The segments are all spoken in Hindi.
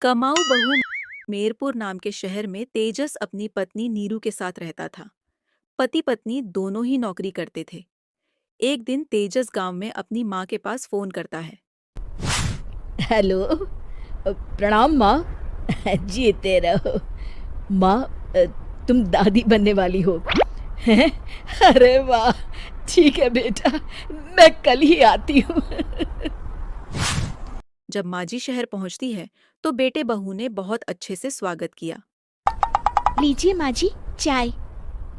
कमाऊ बहू मेरपुर नाम के शहर में तेजस अपनी पत्नी नीरू के साथ रहता था। पति पत्नी दोनों ही नौकरी करते थे। एक दिन तेजस गांव में अपनी माँ के पास फोन करता है। हेलो। प्रणाम माँ। जीते रहो। माँ, तुम दादी बनने वाली हो हैं? अरे वाह, ठीक है बेटा, मैं कल ही आती हूँ। जब माजी शहर पहुंचती है तो बेटे बहू ने बहुत अच्छे से स्वागत किया। लीजिए माँ जी, चाय।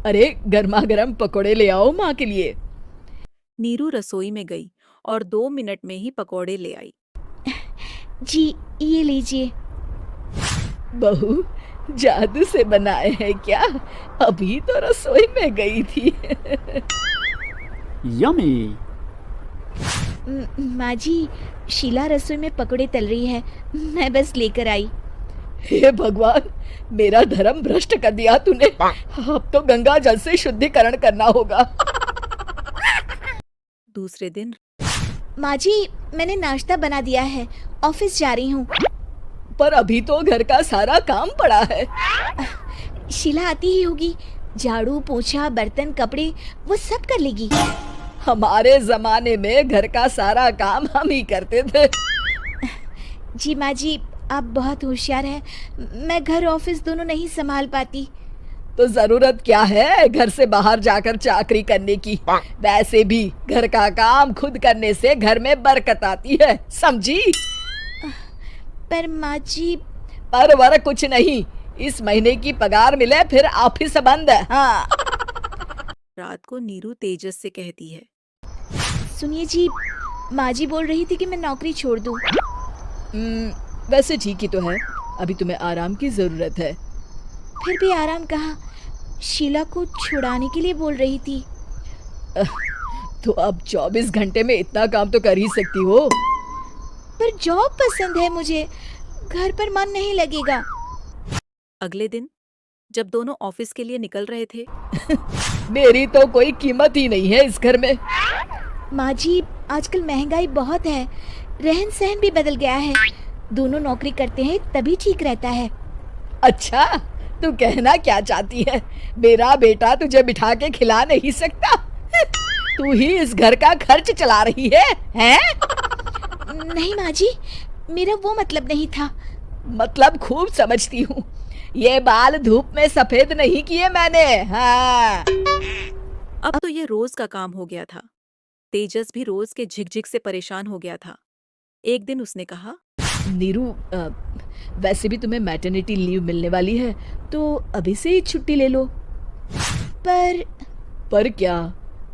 अरे गर्मा गर्म पकोड़े ले आओ माँ के लिए। नीरू रसोई में गई और 2 मिनट में ही पकौड़े ले आई। जी, ये लीजिए। बहू, जादू से बनाए हैं क्या? अभी तो रसोई में गई थी। यमी। माँ जी, शीला रसोई में पकौड़े तल रही है, मैं बस लेकर आई। हे भगवान, मेरा धर्म भ्रष्ट कर दिया तूने। अब तो गंगा जल से शुद्धिकरण करना होगा। दूसरे दिन माँ जी, मैंने नाश्ता बना दिया है, ऑफिस जा रही हूँ। पर अभी तो घर का सारा काम पड़ा है। शीला आती ही होगी, झाड़ू पोछा बर्तन कपड़े वो सब कर लेगी। हमारे जमाने में घर का सारा काम हम ही करते थे। जी माँ जी, आप बहुत होशियार हैं, मैं घर ऑफिस दोनों नहीं संभाल पाती। तो जरूरत क्या है घर से बाहर जाकर चाकरी करने की? वैसे भी घर का काम खुद करने से घर में बरकत आती है, समझी? पर माँ जी। पर वर कुछ नहीं, इस महीने की पगार मिले फिर ऑफिस बंद है। हाँ। रात को नीरू तेजस से कहती है। सुनिए जी, माँ जी बोल रही थी कि मैं नौकरी छोड़ दूँ। वैसे ठीक ही तो है, अभी तुम्हें आराम की जरूरत है। फिर भी आराम कहाँ, शीला को छुड़ाने के लिए बोल रही थी। तो अब 24 घंटे में इतना काम तो कर ही सकती हो। पर जॉब पसंद है मुझे, घर पर मन नहीं लगेगा। अगले दिन जब दोनों ऑफिस के लिए निकल रहे थे मेरी तो कोई कीमत ही नहीं है इस घर में। माँ जी, आजकल महंगाई बहुत है, रहन सहन भी बदल गया है, दोनों नौकरी करते हैं तभी ठीक रहता है। अच्छा, तू कहना क्या चाहती है? मेरा बेटा तुझे बिठा के खिला नहीं सकता? तू ही इस घर का खर्च चला रही है, हैं? नहीं माँ जी, मेरा वो मतलब नहीं था। मतलब खूब समझती हूँ, ये बाल धूप में सफेद नहीं किए मैंने। हाँ। अब तो ये रोज का काम हो गया था। तेजस भी रोज के झिकझिक से परेशान हो गया था। एक दिन उसने कहा, नीरू, वैसे भी तुम्हें मैटरनिटी लीव मिलने वाली है, तो अभी से ही छुट्टी ले लो। पर क्या,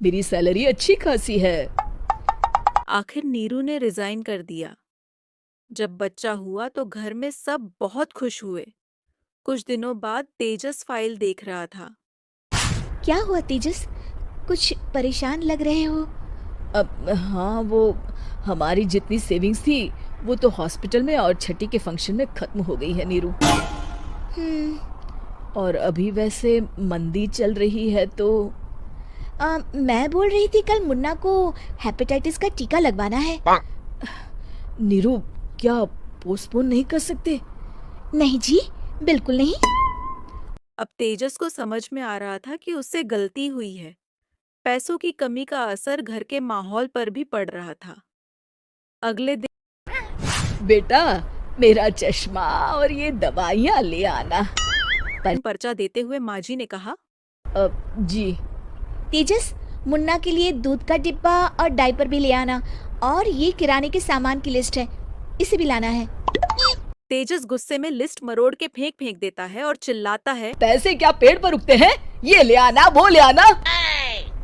मेरी सैलरी अच्छी खासी है। आखिर नीरू ने रिजाइन कर दिया। जब बच्चा हुआ तो घर में सब बहुत खुश हुए। कुछ दिनों बाद तेजस फाइल देख रहा था। क्या हुआ तेजस, कुछ परेशान लग रहे हो? हाँ, वो हमारी जितनी सेविंग्स थी वो तो हॉस्पिटल में और छठी के फंक्शन में खत्म हो गई है नीरू। और अभी वैसे मंदी चल रही है तो मैं बोल रही थी कल मुन्ना को हेपेटाइटिस का टीका लगवाना है। नीरू, क्या पोस्टपोन नहीं कर सकते? नहीं जी, बिल्कुल नहीं। अब तेजस को समझ में आ रहा था कि उससे गलती हुई है। पैसों की कमी का असर घर के माहौल पर भी पड़ रहा था। अगले दिन, बेटा, मेरा चश्मा और ये दवाइयाँ ले आना। पर्चा देते हुए माजी ने कहा, जी। तेजस, मुन्ना के लिए दूध का डिब्बा और डायपर भी ले आना, और ये किराने के सामान की लिस्ट है, इसे भी लाना है। तेजस गुस्से में लिस्ट मरोड़ के फेंक देता है और चिल्लाता है, पैसे क्या पेड़ पर उगते हैं? ये ले आना, वो ले आना।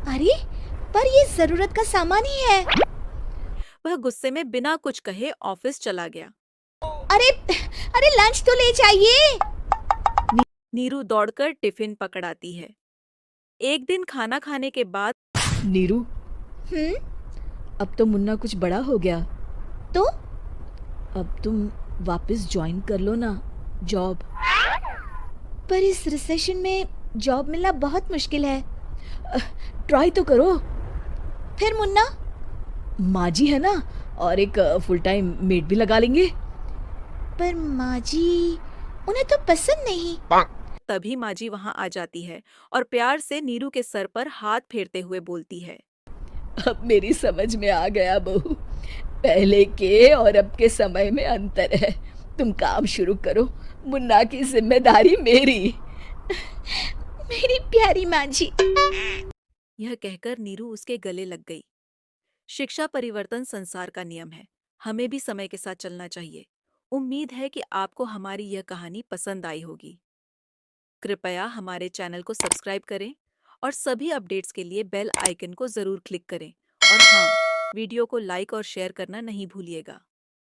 अरे, पर ये जरूरत का सामान ही है। वह गुस्से में बिना कुछ कहे ऑफिस चला गया। अरे लंच तो ले जाइए। नीरू दौड़कर टिफिन पकड़ाती है। एक दिन खाना खाने के बाद, नीरू, अब तो मुन्ना कुछ बड़ा हो गया, तो अब तुम वापस ज्वाइन कर लो ना जॉब। पर इस रिसेशन में जॉब मिलना बहुत मुश्किल है। ट्राई तो करो। फिर मुन्ना? माँ जी है ना, और एक फुल टाइम मेड भी लगा लेंगे। पर माँ जी, उन्हें तो पसंद नहीं। तभी माँ जी वहां आ जाती है और प्यार से नीरू के सर पर हाथ फेरते हुए बोलती है। अब मेरी समझ में आ गया बहू, पहले के और अब के समय में अंतर है। तुम काम शुरू करो, मुन्ना की जिम्मेदारी मेरी। मेरी प्यारी माँ जी। यह कहकर नीरू उसके गले लग गई। शिक्षा परिवर्तन संसार का नियम है, हमें भी समय के साथ चलना चाहिए। उम्मीद है कि आपको हमारी यह कहानी पसंद आई होगी। कृपया हमारे चैनल को सब्सक्राइब करें और सभी अपडेट्स के लिए बेल आइकन को जरूर क्लिक करें। और हाँ, वीडियो को लाइक और शेयर करना नहीं भूलिएगा।